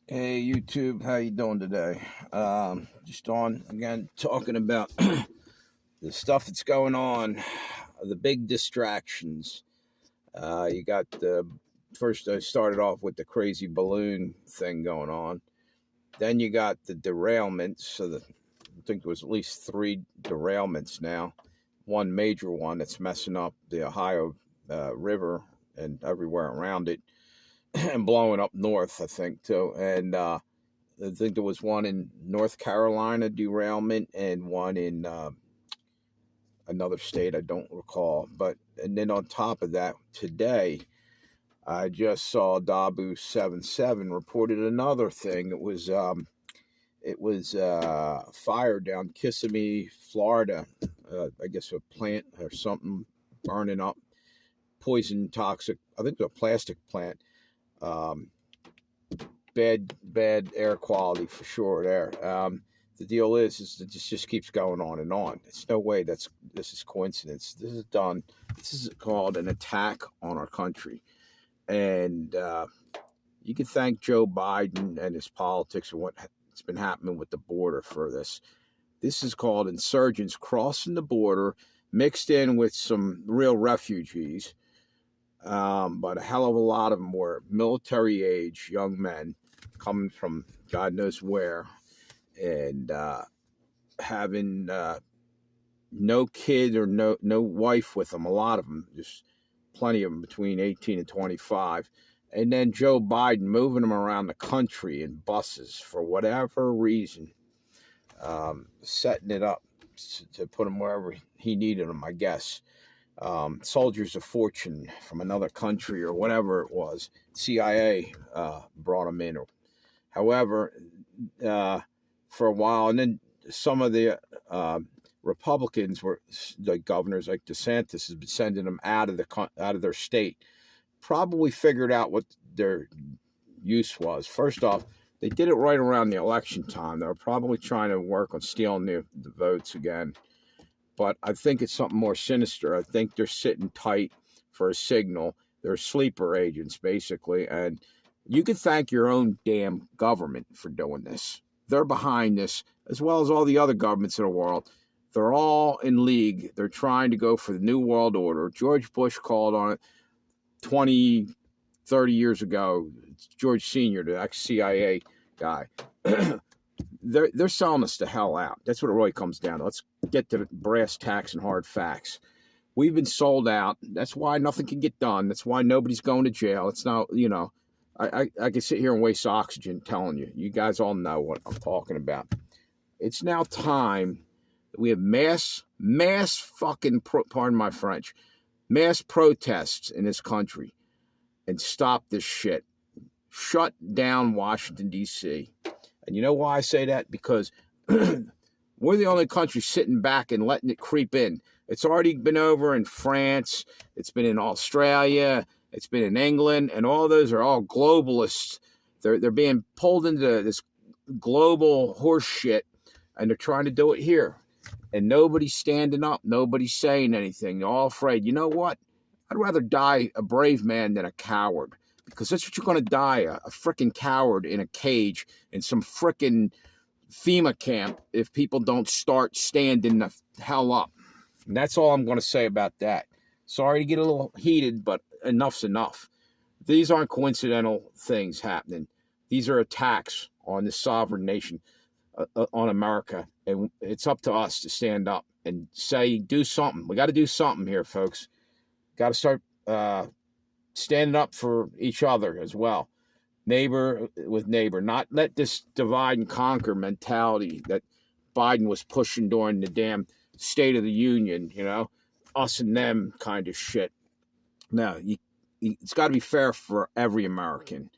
Hey YouTube, how you doing today? Just on again talking about the stuff that's going on, the big distractions. You got the first. I started off with the crazy balloon thing going on. Then you got the derailments. I think there was at least three derailments now. One major one that's messing up the Ohio River and everywhere around it, and blowing up north. I think too, and I think there was one in North Carolina derailment and one in another state I don't recall. But and then on top of that, today I just saw Dabu 77 reported another thing. It was fire down Kissimmee, Florida. I guess a plant or something burning up, poison toxic. I think it was a plastic plant. Um, bad air quality for sure there. The deal is that this just keeps going on and on. It's no way this is coincidence. This is done. This is called an attack on our country, and you can thank Joe Biden and his politics and what's been happening with the border for this. This is called insurgents crossing the border, mixed in with some real refugees. But a hell of a lot of them were military age young men coming from God knows where, and having no kid or no wife with them. A lot of them, just plenty of them between 18 and 25. And then Joe Biden moving them around the country in buses for whatever reason, setting it up to put them wherever he needed them, I guess. Soldiers of fortune from another country or whatever it was. CIA brought them in. However, for a while, and then some of the Republicans were like governors, like DeSantis, has been sending them out of their state. Probably figured out what their use was. First off, they did it right around the election time. They were probably trying to work on stealing the votes again. But I think it's something more sinister. I think they're sitting tight for a signal. They're sleeper agents, basically. And you can thank your own damn government for doing this. They're behind this, as well as all the other governments in the world. They're all in league. They're trying to go for the New World Order. George Bush called on it 20, 30 years ago. George Sr., the ex-CIA guy. They're selling us the hell out. That's what it really comes down to. Let's get to the brass tacks and hard facts. We've been sold out. That's why nothing can get done. That's why nobody's going to jail. It's not, I can sit here and waste oxygen telling you. You guys all know what I'm talking about. It's now time that we have mass fucking, pardon my French, mass protests in this country and stop this shit. Shut down Washington, D.C. And you know why I say that? Because we're the only country sitting back and letting it creep in. It's already been over in France. It's been in Australia. It's been in England. And all those are all globalists. They're being pulled into this global horse shit. And they're trying to do it here. And nobody's standing up. Nobody's saying anything. They're all afraid. You know what? I'd rather die a brave man than a coward. Because that's what you're going to die, a frickin' coward in a cage in some frickin' FEMA camp if people don't start standing the hell up. And that's all I'm going to say about that. Sorry to get a little heated, but enough's enough. These aren't coincidental things happening. These are attacks on this sovereign nation, on America. And it's up to us to stand up and say, do something. We got to do something here, folks. Got to start standing up for each other as well. Neighbor with neighbor. Not let this divide and conquer mentality that Biden was pushing during the damn State of the Union, us and them kind of shit. No, it's got to be fair for every American.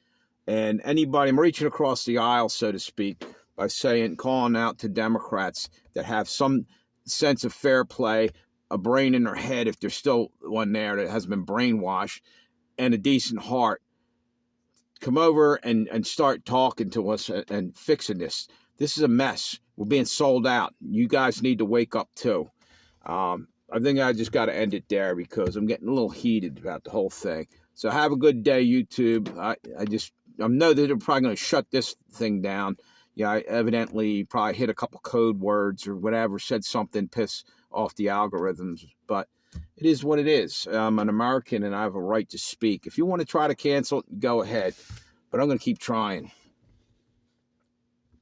And anybody, I'm reaching across the aisle, so to speak, by calling out to Democrats that have some sense of fair play, a brain in their head, if there's still one there that has been brainwashed, and a decent heart. Come over and start talking to us and fixing this. This is a mess. We're being sold out. You guys need to wake up too. I think I just got to end it there because I'm getting a little heated about the whole thing. So have a good day, YouTube. I just know that they're probably going to shut this thing down. Yeah, I evidently probably hit a couple code words or whatever, said something piss off the algorithms, but it is what it is. I'm an American and I have a right to speak. If you want to try to cancel it, go ahead, but I'm going to keep trying.